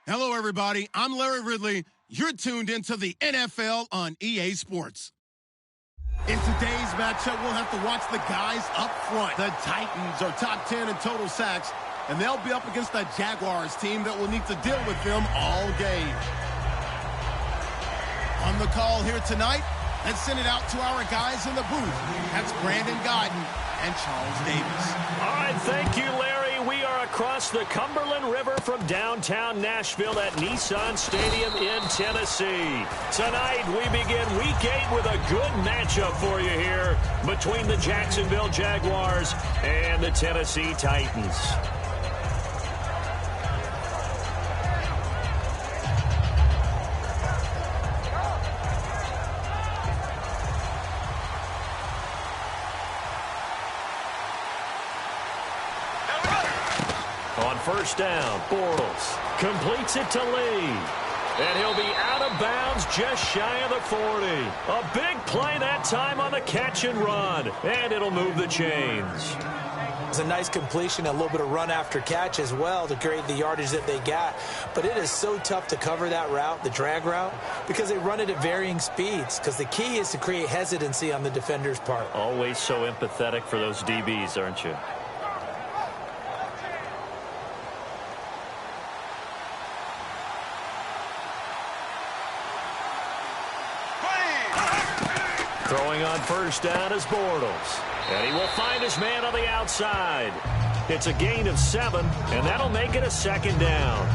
Hello, everybody. I'm Larry Ridley. You're tuned into the NFL on EA Sports. In today's matchup, we'll have to watch the guys up front. The Titans are top 10 in total sacks, and they'll be up against the Jaguars team that will need to deal with them all game. On the call here tonight, let's send it out to our guys in the booth. That's Brandon Godden and Charles Davis. All right, thank you, Larry. We are across the Cumberland River from downtown Nashville at Nissan Stadium in Tennessee. Tonight, we begin Week 8 with a good matchup for you here between the Jacksonville Jaguars and the Tennessee Titans. On first down, Bortles completes it to Lee. And he'll be out of bounds just shy of the 40. A big play that time on the catch and run. And it'll move the chains. It's a nice completion, a little bit of run after catch as well to create the yardage that they got. But it is so tough to cover that route, the drag route, because they run it at varying speeds. Because the key is to create hesitancy on the defender's part. Always so empathetic for those DBs, aren't you? Throwing on first down is Bortles. And he will find his man on the outside. It's a gain of 7, and that'll make it a second down.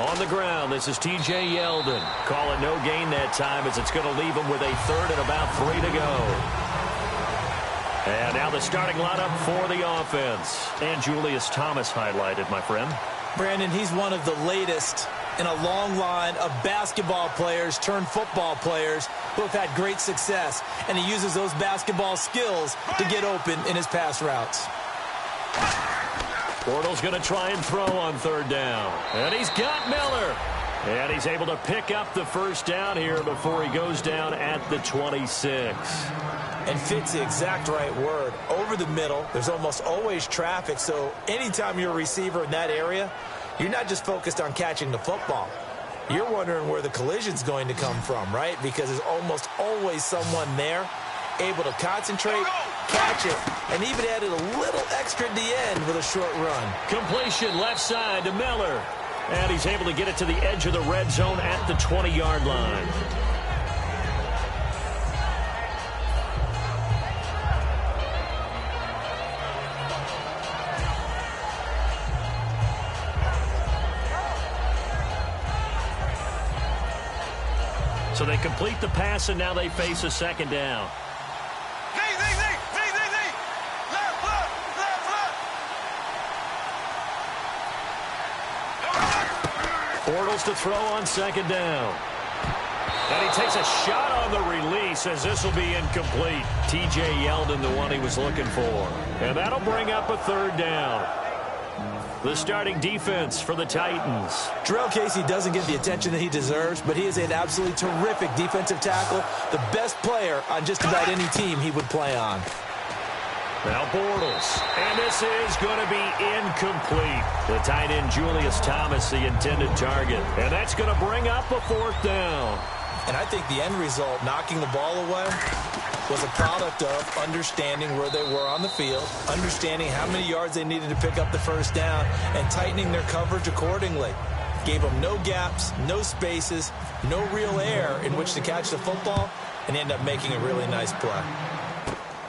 On the ground, this is T.J. Yeldon. Call it no gain that time as it's going to leave him with a third and about 3 to go. And now the starting lineup for the offense. And Julius Thomas highlighted, my friend. Brandon, he's one of the latest in a long line of basketball players turned football players who have had great success. And he uses those basketball skills to get open in his pass routes. Bortles going to try and throw on third down. And he's got Miller. And he's able to pick up the first down here before he goes down at the 26. And fits the exact right word. Over the middle, there's almost always traffic. So anytime you're a receiver in that area, you're not just focused on catching the football. You're wondering where the collision's going to come from, right? Because there's almost always someone there able to concentrate, catch it, and even added a little extra at the end with a short run. Completion left side to Miller. And he's able to get it to the edge of the red zone at the 20-yard line. So they complete the pass, and now they face a second down. Bortles to throw on second down. And he takes a shot on the release as this will be incomplete. T.J. Yeldon, the one he was looking for. And that'll bring up a third down. The starting defense for the Titans. Jarrell Casey doesn't get the attention that he deserves, but he is an absolutely terrific defensive tackle, the best player on just about any team he would play on. Now Bortles, and this is going to be incomplete. The tight end Julius Thomas, the intended target, and that's going to bring up a fourth down. And I think the end result, knocking the ball away, was a product of understanding where they were on the field, understanding how many yards they needed to pick up the first down, and tightening their coverage accordingly. Gave them no gaps, no spaces, no real air in which to catch the football, and end up making a really nice play.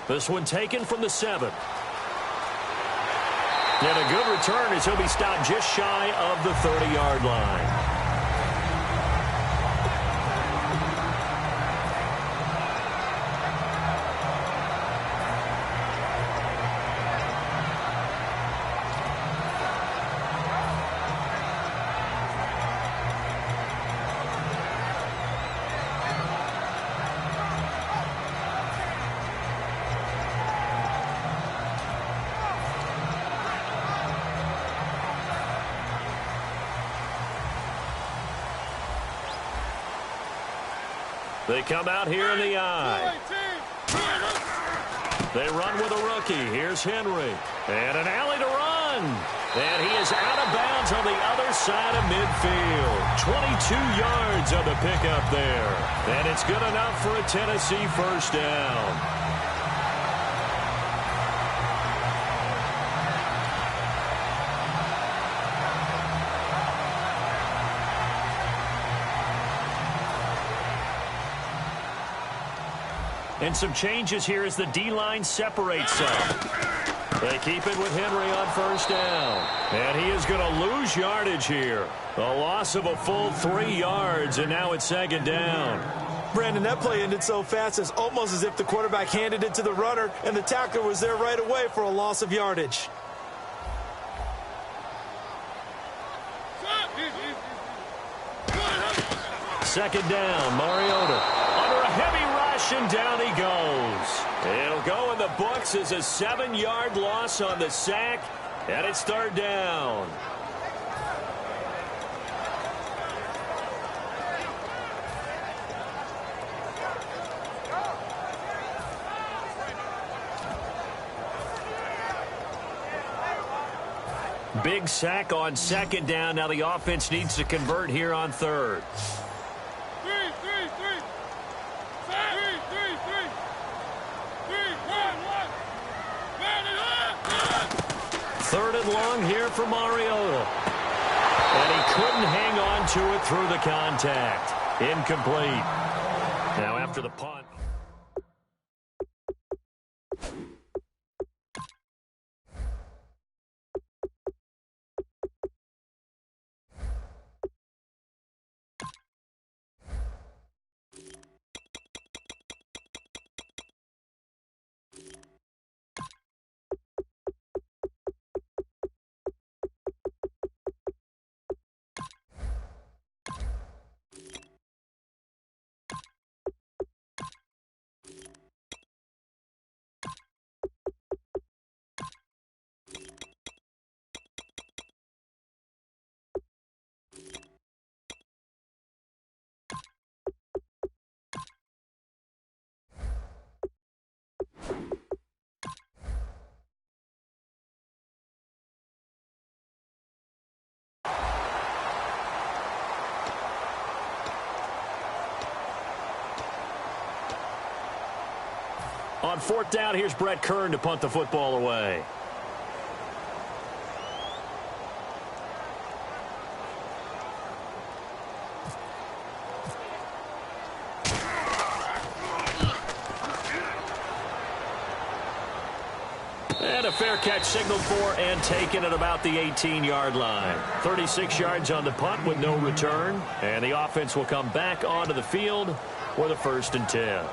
This one taken from the 7. And a good return as he'll be stopped just shy of the 30-yard line. They come out here in the I. They run with a rookie. Here's Henry. And an alley to run. And he is out of bounds on the other side of midfield. 22 yards on the pickup there. And it's good enough for a Tennessee first down. And some changes here as the D-line separates some. They keep it with Henry on first down. And he is going to lose yardage here. A loss of a full 3 yards, and now it's second down. Brandon, that play ended so fast, it's almost as if the quarterback handed it to the runner, and the tackler was there right away for a loss of yardage. Second down, Mariota. Under a heavy rush, and down he goes. It'll go in the books as a 7-yard loss on the sack, and it's third down. Big sack on second down. Now the offense needs to convert here on third. Third and long here for Mariota. And he couldn't hang on to it through the contact. Incomplete. Now after the punt. On fourth down, here's Brett Kern to punt the football away. And a fair catch signaled for and taken at about the 18-yard line. 36 yards on the punt with no return. And the offense will come back onto the field for the 1st and 10.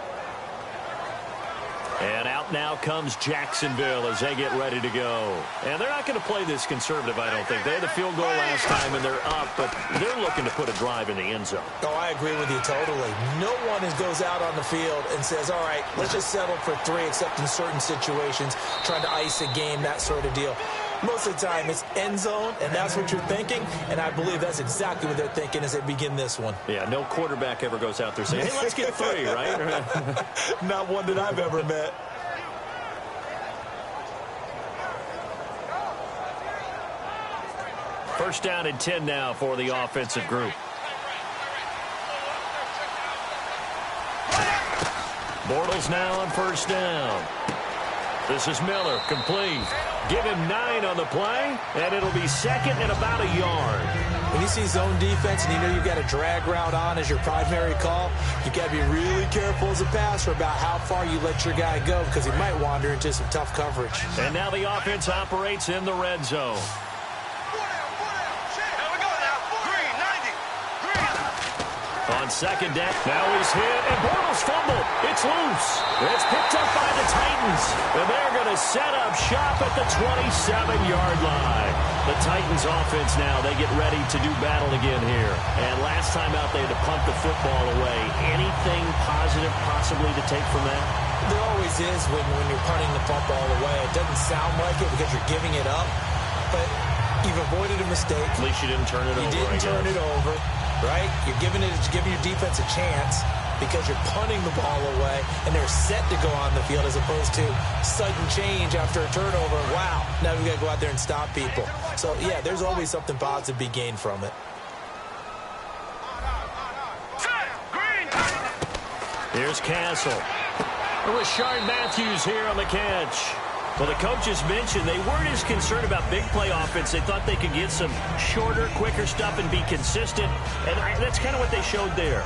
And out now comes Jacksonville as they get ready to go. And they're not going to play this conservative, I don't think. They had the field goal last time, and they're up, but they're looking to put a drive in the end zone. Oh, I agree with you totally. No one goes out on the field and says, all right, let's just settle for 3, except in certain situations, trying to ice a game, that sort of deal. Most of the time, it's end zone, and that's what you're thinking, and I believe that's exactly what they're thinking as they begin this one. Yeah, no quarterback ever goes out there saying, hey, let's get 3, right? Not one that I've ever met. First down and 10 now for the offensive group. Bortles now on first down. This is Miller, complete. Give him 9 on the play, and it'll be second and about a yard. When you see zone defense and you know you've got a drag route on as your primary call, you got to be really careful as a passer about how far you let your guy go because he might wander into some tough coverage. And now the offense operates in the red zone. On second down, now he's hit, and Bortles fumbled. It's loose. It's picked up by the Titans, and they're going to set up shop at the 27-yard line. The Titans offense now, they get ready to do battle again here. And last time out, they had to punt the football away. Anything positive possibly to take from that? There always is when you're punting the football away. It doesn't sound like it because you're giving it up, but you've avoided a mistake. At least you didn't turn it over. You didn't turn it over. Right? You're giving your defense a chance. because you're punting the ball away and they're set to go on the field as opposed to sudden change after a turnover. Wow, now we've got to go out there and stop people. So, yeah, there's always something positive to be gained from it. Here's Castle. Rashard Matthews here on the catch. Well, the coaches mentioned they weren't as concerned about big play offense. They thought they could get some shorter, quicker stuff and be consistent. And that's kind of what they showed there.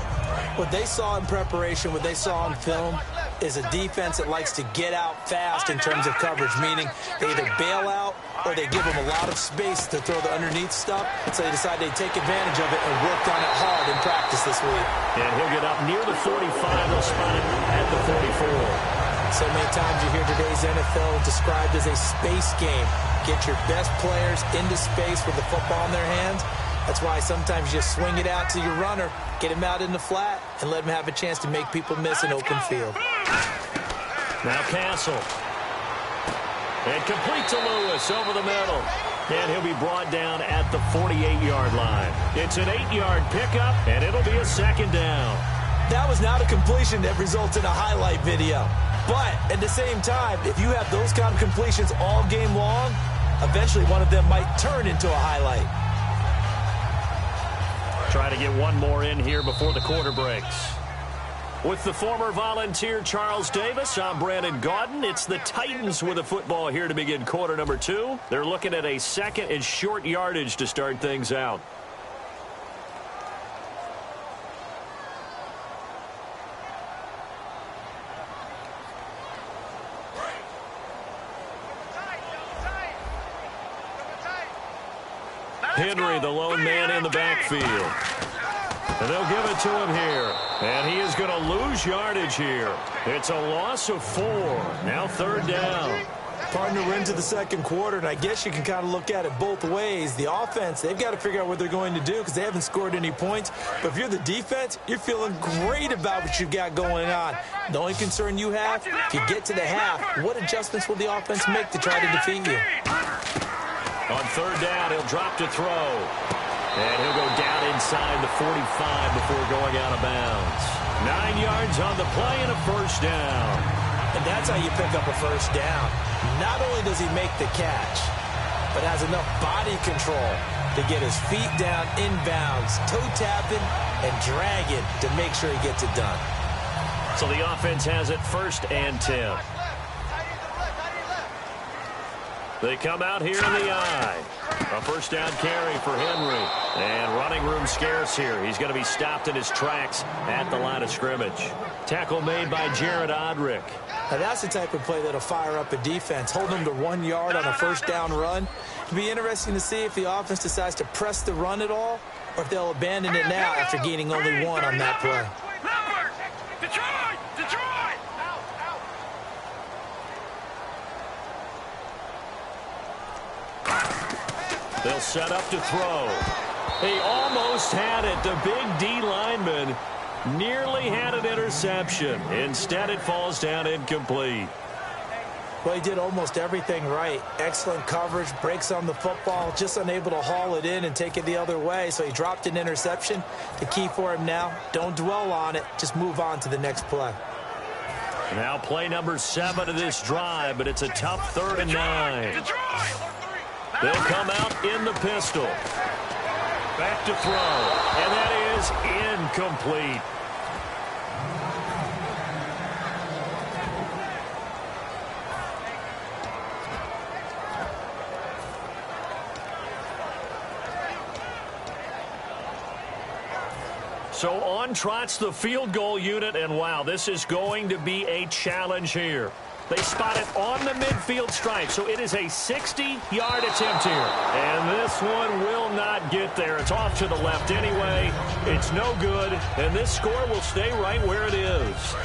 What they saw in preparation, what they saw on film, is a defense that likes to get out fast in terms of coverage, meaning they either bail out or they give them a lot of space to throw the underneath stuff. So they decided they'd take advantage of it and worked on it hard in practice this week. And he'll get up near the 45. They'll spot him at the 44. So many times you hear today's NFL described as a space game. Get your best players into space with the football in their hands. That's why sometimes you just swing it out to your runner, get him out in the flat, and let him have a chance to make people miss an open field. Now Castle. And complete to Lewis over the middle. And he'll be brought down at the 48-yard line. It's an 8-yard pickup, and it'll be a second down. That was not a completion that results in a highlight video. But at the same time, if you have those kind of completions all game long, eventually one of them might turn into a highlight. Try to get one more in here before the quarter breaks. With the former Volunteer Charles Davis, I'm Brandon Gaudin. It's the Titans with the football here to begin quarter number 2. They're looking at a second and short yardage to start things out. Henry, the lone man in the backfield. And they'll give it to him here. And he is going to lose yardage here. It's a loss of 4. Now third down. Partner, we're into the second quarter, and I guess you can kind of look at it both ways. The offense, they've got to figure out what they're going to do because they haven't scored any points. But if you're the defense, you're feeling great about what you've got going on. The only concern you have, if you get to the half, what adjustments will the offense make to try to defeat you? On third down, he'll drop to throw. And he'll go down inside the 45 before going out of bounds. 9 yards on the play and a first down. And that's how you pick up a first down. Not only does he make the catch, but has enough body control to get his feet down inbounds, toe tapping and dragging to make sure he gets it done. So the offense has it 1st and 10. They come out here in the eye. A first down carry for Henry. And running room scarce here. He's going to be stopped in his tracks at the line of scrimmage. Tackle made by Jared Odrick. Now that's the type of play that'll fire up a defense. Hold them to 1 yard on a first down run. It'll be interesting to see if the offense decides to press the run at all or if they'll abandon it now after gaining only 1 on that play. They'll set up to throw. He almost had it. The big D lineman nearly had an interception. Instead, it falls down incomplete. Well, he did almost everything right. Excellent coverage, breaks on the football, just unable to haul it in and take it the other way. So he dropped an interception. The key for him now, don't dwell on it. Just move on to the next play. Now play number 7 of this drive, but it's a tough 3rd and 9. They'll come out in the pistol. Back to throw. And that is incomplete. So on trots the field goal unit, and wow, this is going to be a challenge here. They spot it on the midfield stripe, so it is a 60-yard attempt here. And this one will not get there. It's off to the left anyway. It's no good, and this score will stay right where it is.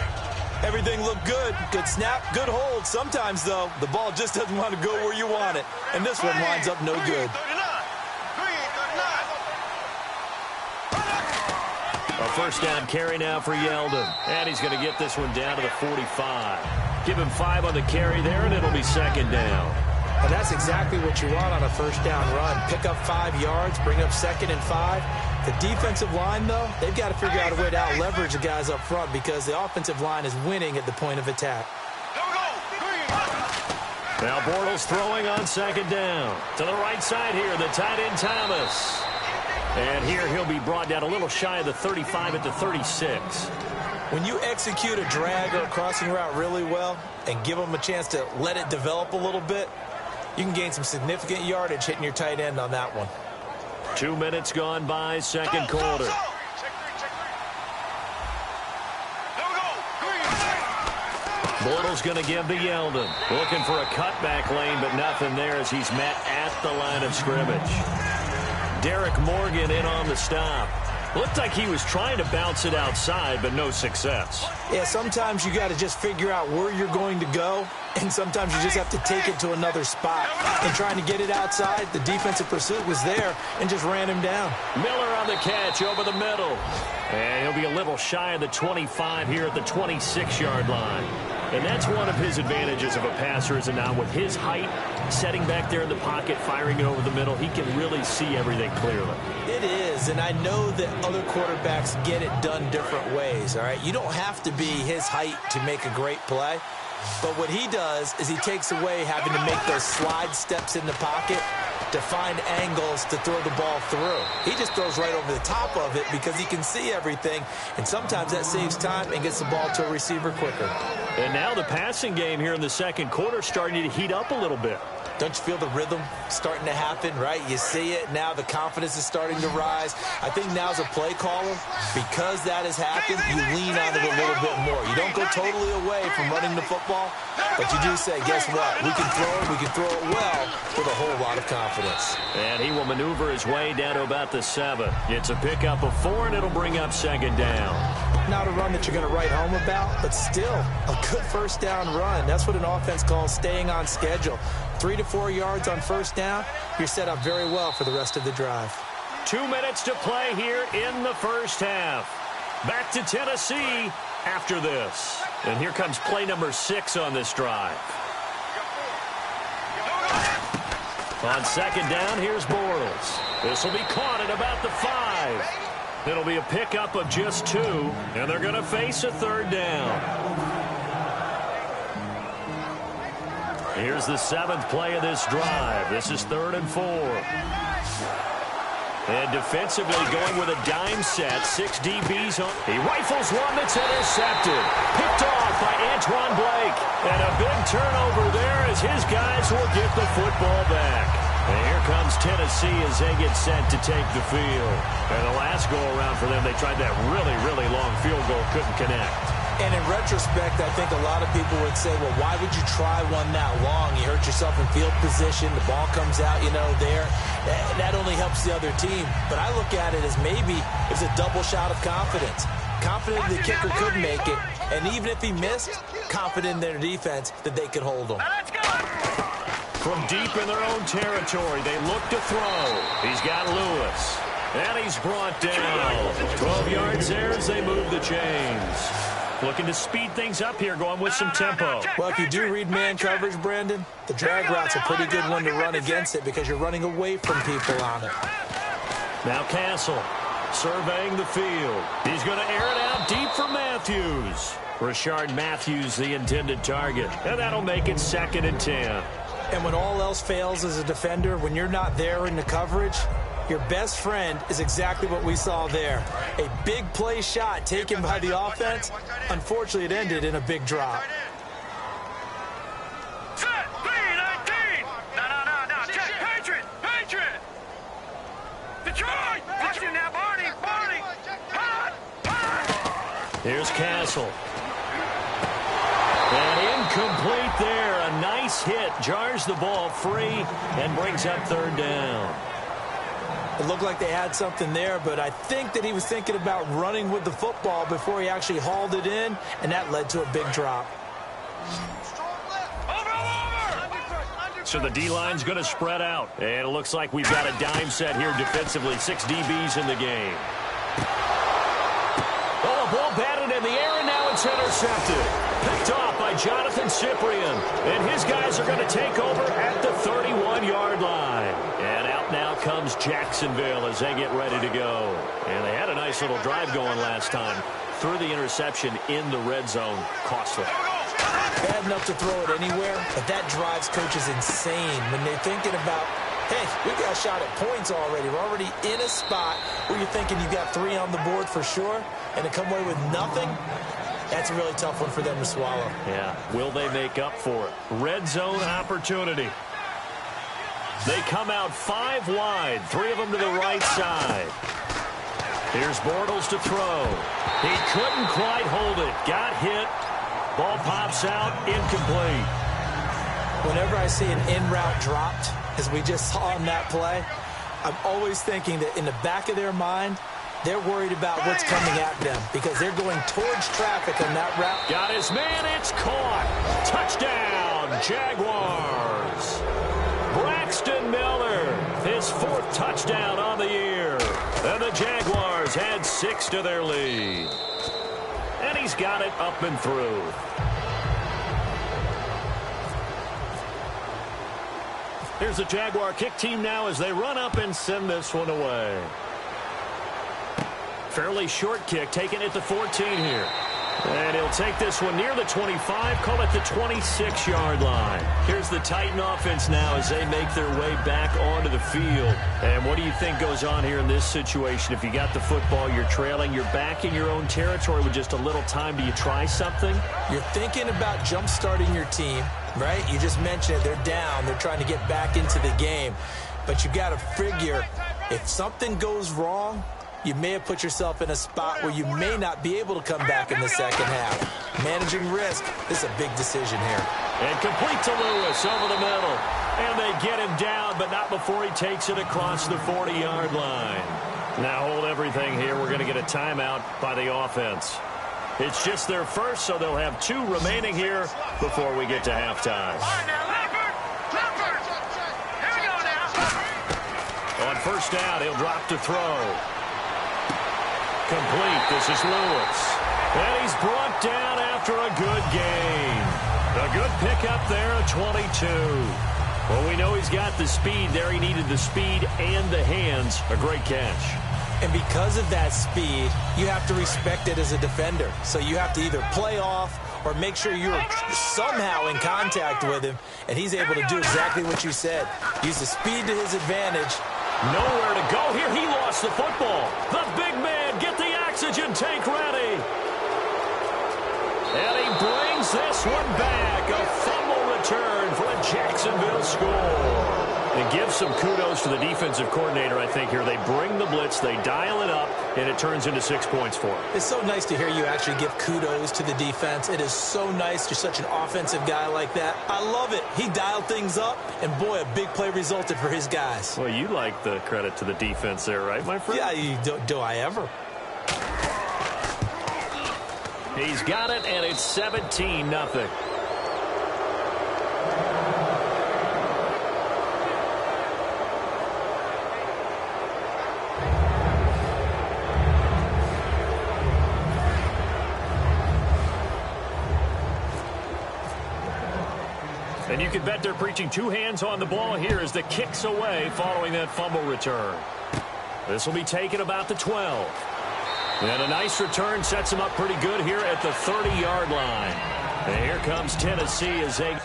Everything looked good. Good snap, good hold. Sometimes, though, the ball just doesn't want to go where you want it. And this one winds up no good. A first down carry now for Yeldon. And he's going to get this one down to the 45. Give him 5 on the carry there, and it'll be 2nd down. And that's exactly what you want on a first down run. Pick up 5 yards, bring up 2nd and 5. The defensive line, though, they've got to figure out a way to out-leverage the guys up front because the offensive line is winning at the point of attack. Now Bortles throwing on second down. To the right side here, the tight end Thomas. And here he'll be brought down a little shy of the 35 at the 36. When you execute a drag or a crossing route really well and give them a chance to let it develop a little bit, you can gain some significant yardage hitting your tight end on that one. 2 minutes gone by, second quarter. Bortles going to give to Yeldon. Looking for a cutback lane, but nothing there as he's met at the line of scrimmage. Derek Morgan in on the stop. Looked like he was trying to bounce it outside, but no success. Yeah, sometimes you got to just figure out where you're going to go, and sometimes you just have to take it to another spot. And trying to get it outside, the defensive pursuit was there and just ran him down. Miller on the catch over the middle. And he'll be a little shy of the 25 here at the 26-yard line. And that's one of his advantages of a passer, is now with his height, setting back there in the pocket, firing it over the middle, he can really see everything clearly. It is, and I know that other quarterbacks get it done different ways, all right? You don't have to be his height to make a great play. But what he does is he takes away having to make those slide steps in the pocket to find angles to throw the ball through. He just throws right over the top of it because he can see everything, and sometimes that saves time and gets the ball to a receiver quicker. And now the passing game here in the second quarter starting to heat up a little bit. Don't you feel the rhythm starting to happen, right? You see it now. The confidence is starting to rise. I think now as a play caller, because that has happened, you lean on it a little bit more. You don't go totally away from running the football, but you do say, guess what? We can throw it. We can throw it well with a whole lot of confidence. And he will maneuver his way down to about the 7. It's a pickup of 4, and it'll bring up second down. Not a run that you're going to write home about, but still a good first down run. That's what an offense calls staying on schedule. 3 to 4 yards on first down, you're set up very well for the rest of the drive. 2 minutes to play here in the first half. Back to Tennessee after this. And here comes play number 6 on this drive. On second down, here's Bortles. This will be caught at about the 5. It'll be a pickup of just 2, and they're going to face a third down. Here's the 7th play of this drive. This is 3rd and 4. And defensively going with a dime set. 6 DBs on. He rifles one that's intercepted. Picked off by Antoine Blake. And a big turnover there as his guys will get the football back. And here comes Tennessee as they get set to take the field. And the last go-around for them, they tried that really, really long field goal. Couldn't connect. And in retrospect, I think a lot of people would say, well, why would you try one that long? You hurt yourself in field position. The ball comes out, there. That only helps the other team. But I look at it as maybe it's a double shot of confidence. Confident the kicker could make it. And even if he missed, confident in their defense that they could hold him. From deep in their own territory, they look to throw. He's got Lewis. And he's brought down. 12 yards there as they move the chains. Looking to speed things up here, going with some tempo. Well, if you do read man coverage, Brandon, the drag route's a pretty good one to run against it because you're running away from people on it. Now Castle surveying the field. He's going to air it out deep for Matthews. Rashard Matthews, the intended target. And that'll make it 2nd and 10. And when all else fails as a defender, when you're not there in the coverage, your best friend is exactly what we saw there. A big play shot taken by the offense. Unfortunately, it ended in a big drop. Set, B-19! No. Patriot! Detroit! Watch you now, Barney! Here's Castle. And incomplete there. A nice hit. Jars the ball free and brings up 3rd down. It looked like they had something there, but I think that he was thinking about running with the football before he actually hauled it in, and that led to a big drop. So the D-line's going to spread out. And it looks like we've got a dime set here defensively. 6 DBs in the game. Oh, a ball batted in the air, and now it's intercepted. Picked off by by Jonathan Cyprien. And his guys are going to take over at the 31-yard line. And out now comes Jacksonville as they get ready to go. And they had a nice little drive going last time. Threw the interception in the red zone. Costly. Bad enough to throw it anywhere, but that drives coaches insane when they're thinking about, hey, we got a shot at points already. We're already in a spot where you're thinking you got 3 on the board for sure, and to come away with nothing, that's a really tough one for them to swallow. Yeah, will they make up for it? Red zone opportunity. They come out 5 wide, 3 of them to the right side. Here's Bortles to throw. He couldn't quite hold it. Got hit. Ball pops out, incomplete. Whenever I see an in-route dropped, as we just saw on that play, I'm always thinking that in the back of their mind, they're worried about what's coming at them because they're going towards traffic on that route. Got his man, it's caught. Touchdown, Jaguars. Braxton Miller, his 4th touchdown on the year. And the Jaguars add 6 to their lead. And he's got it up and through. Here's the Jaguar kick team now as they run up and send this one away. Fairly short kick, taken at the 14 here. And he'll take this one near the 25, call it the 26-yard line. Here's the Titan offense now as they make their way back onto the field. And what do you think goes on here in this situation? If you got the football, you're trailing, you're back in your own territory with just a little time. Do you try something? You're thinking about jump-starting your team, right? You just mentioned it. They're down. They're trying to get back into the game. But you got to figure if something goes wrong, you may have put yourself in a spot where you may not be able to come back in the second half. Managing risk is a big decision here. And complete to Lewis over the middle. And they get him down, but not before he takes it across the 40-yard line. Now hold everything here. We're going to get a timeout by the offense. It's just their first, so they'll have 2 remaining here before we get to halftime. On first down, he'll drop to throw. Complete. This is Lewis. And he's brought down after a good gain. A good pickup there at 22. Well, we know he's got the speed there. He needed the speed and the hands. A great catch. And because of that speed, you have to respect it as a defender. So you have to either play off or make sure you're somehow in contact with him. And he's able to do exactly what you said. Use the speed to his advantage. Nowhere to go here. He lost the football. The big man, get the oxygen tank ready. And he brings this one back. A fumble return for a Jacksonville score. And give some kudos to the defensive coordinator, I think, here. They bring the blitz, they dial it up, and it turns into 6 points for him. It's so nice to hear you actually give kudos to the defense. It is so nice. You're such an offensive guy like that. I love it. He dialed things up, and boy, a big play resulted for his guys. Well, you like the credit to the defense there, right, my friend? Yeah, do I ever? He's got it, and it's 17-0. And you can bet they're preaching 2 hands on the ball here as the kick's away following that fumble return. This will be taken about the 12. And a nice return sets them up pretty good here at the 30-yard line. And here comes Tennessee as they...